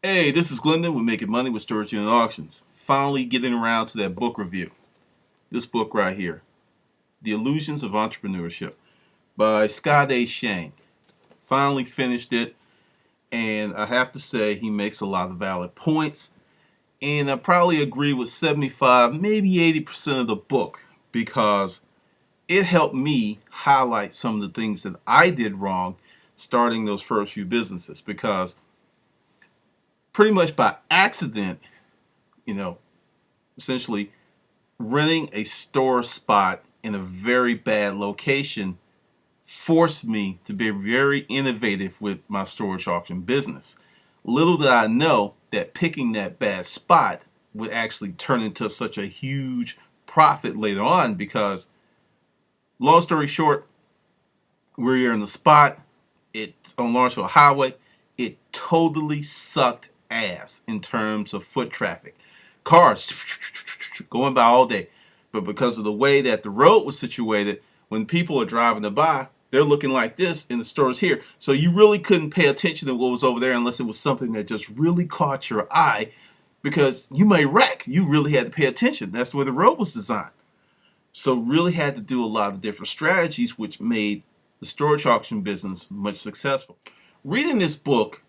Hey, this is Glendon with Making Money with Storage Unit Auctions. Finally getting around to that book review. This book right here, The Illusions of Entrepreneurship by Scott A. Shane. Finally finished it, and I have to say he makes a lot of valid points. And I probably agree with 75, maybe 80% of the book because it helped me highlight some of the things that I did wrong starting those first few businesses, because pretty much by accident, essentially renting a store spot in a very bad location forced me to be very innovative with my storage auction business. Little did I know that picking that bad spot would actually turn into such a huge profit later on, because long story short, we're here in the spot. It's on Lawrenceville Highway. It totally sucked ass in terms of foot traffic. Cars going by all day. But because of the way that the road was situated, when people are driving by, they're looking like this in the stores here. So you really couldn't pay attention to what was over there unless it was something that just really caught your eye, because you may wreck. You really had to pay attention. That's the way the road was designed. So really had to do a lot of different strategies, which made the storage auction business much successful. Reading this book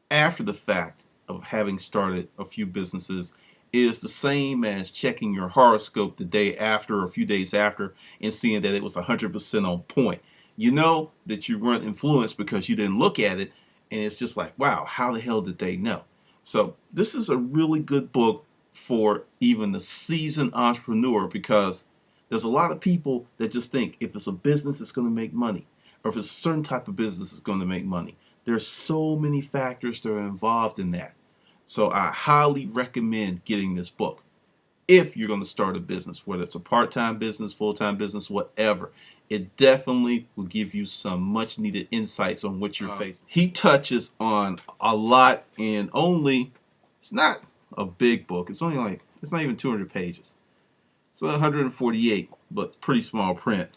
after the fact of having started a few businesses is the same as checking your horoscope the day after or a few days after and seeing that it was 100% on point. You know that you weren't influenced because you didn't look at it, and it's just like, wow, how the hell did they know? So this is a really good book for even the seasoned entrepreneur, because there's a lot of people that just think if it's a business it's going to make money, or if it's a certain type of business it's going to make money. There's so many factors that are involved in that. So I highly recommend getting this book if you're going to start a business, whether it's a part-time business, full-time business, whatever. It definitely will give you some much needed insights on what you're facing. He touches on a lot, and it's not a big book. It's not even 200 pages. It's 148, but pretty small print.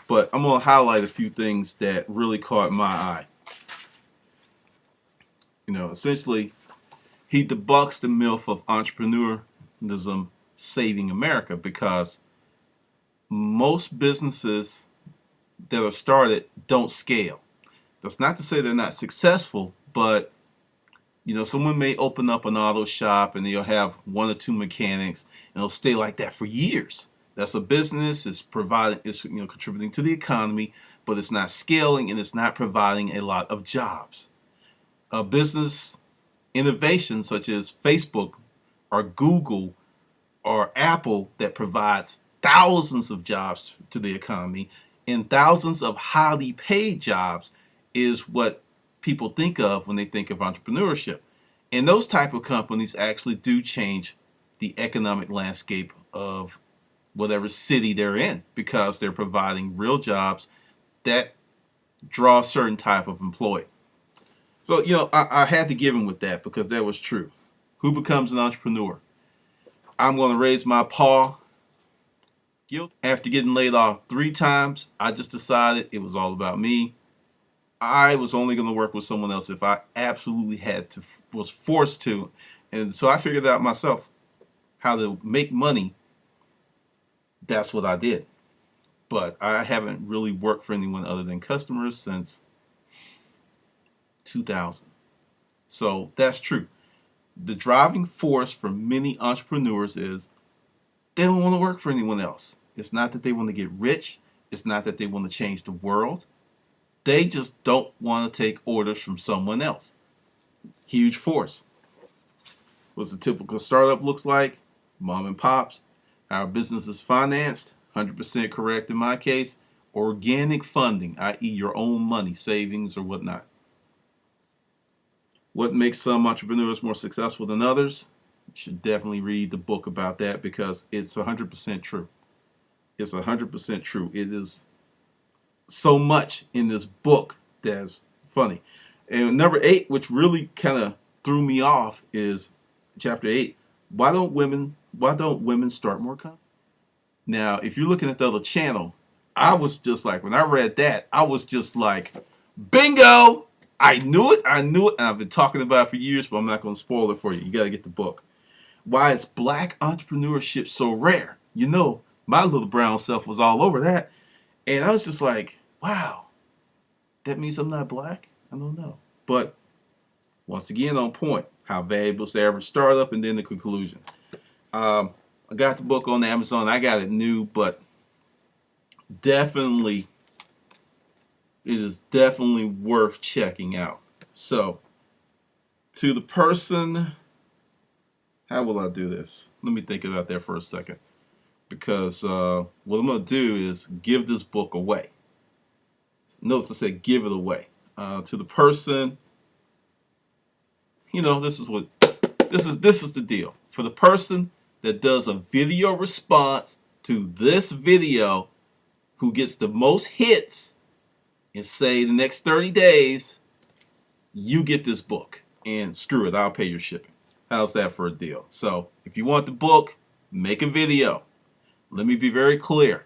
But I'm going to highlight a few things that really caught my eye. Essentially, he debunks the myth of entrepreneurialism saving America, because most businesses that are started don't scale. That's not to say they're not successful, but someone may open up an auto shop and they'll have one or two mechanics and it'll stay like that for years. That's a business. It's contributing to the economy, but it's not scaling and it's not providing a lot of jobs. A business innovation such as Facebook or Google or Apple that provides thousands of jobs to the economy and thousands of highly paid jobs is what people think of when they think of entrepreneurship. And those type of companies actually do change the economic landscape of whatever city they're in, because they're providing real jobs that draw a certain type of employee. So, I had to give him with that, because that was true. Who becomes an entrepreneur? I'm going to raise my paw. After getting laid off 3 times, I just decided it was all about me. I was only going to work with someone else if I absolutely was forced to. And so I figured out myself how to make money. That's what I did. But I haven't really worked for anyone other than customers since 2000. So that's true. The driving force for many entrepreneurs is they don't want to work for anyone else. It's not that they want to get rich. It's not that they want to change the world. They just don't want to take orders from someone else. Huge force. What's the typical startup looks like? Mom and pops. Our business is financed, 100% correct in my case. Organic funding, i.e. your own money, savings or whatnot. What makes some entrepreneurs more successful than others? You should definitely read the book about that, because it's 100% true. It's 100% true. It is so much in this book that's funny. And number 8, which really kind of threw me off, is chapter 8. Why don't women start more companies? Now, if you're looking at the other channel, I was just like, when I read that, I was just like, bingo! I knew it. I knew it. And I've been talking about it for years, but I'm not going to spoil it for you. You got to get the book. Why is black entrepreneurship so rare? You know, my little brown self was all over that. And I was just like, wow, that means I'm not black? I don't know. But once again, on point. How valuable is the average startup? And then the conclusion. I got the book on Amazon. I got it new, but definitely, it is definitely worth checking out. So, to the person, how will I do this? Let me think about that for a second. Because what I'm going to do is give this book away. Notice I said give it away. To the person, you know, this is the deal. For the person that does a video response to this video, who gets the most hits in, say, the next 30 days, you get this book. And screw it, I'll pay your shipping. How's that for a deal? So if you want the book, make a video. Let me be very clear.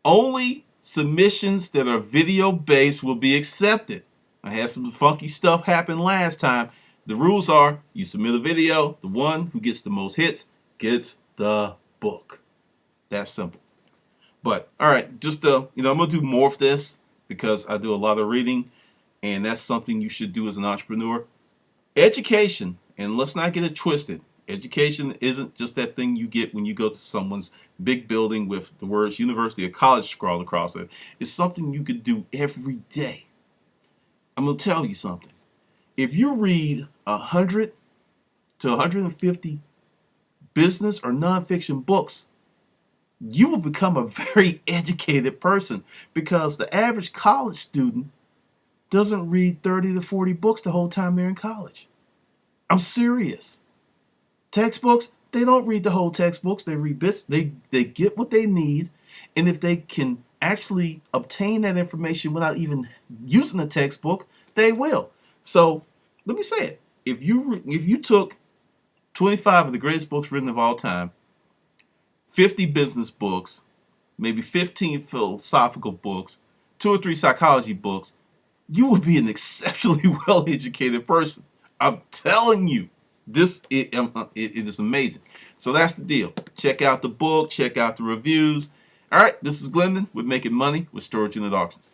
Only submissions that are video based will be accepted. I had some funky stuff happen last time. The rules are you submit a video, the one who gets the most hits gets the book. That's simple. But all right, just I'm gonna do more of this because I do a lot of reading, and that's something you should do as an entrepreneur. Education, and let's not get it twisted. Education isn't just that thing you get when you go to someone's big building with the words university or college scrawled across it. It's something you could do every day. I'm gonna tell you something. If you read 100 to 150 business or nonfiction books, you will become a very educated person, because the average college student doesn't read 30 to 40 books the whole time they're in college. I'm serious. Textbooks, they don't read the whole textbooks. They read bits. They get what they need, and if they can actually obtain that information without even using a textbook, they will. So let me say it. If you took 25 of the greatest books written of all time, 50 business books, maybe 15 philosophical books, 2 or 3 psychology books, you would be an exceptionally well-educated person. I'm telling you, it is amazing. So that's the deal. Check out the book. Check out the reviews. All right, this is Glendon with Making Money with Storage Unit Auctions.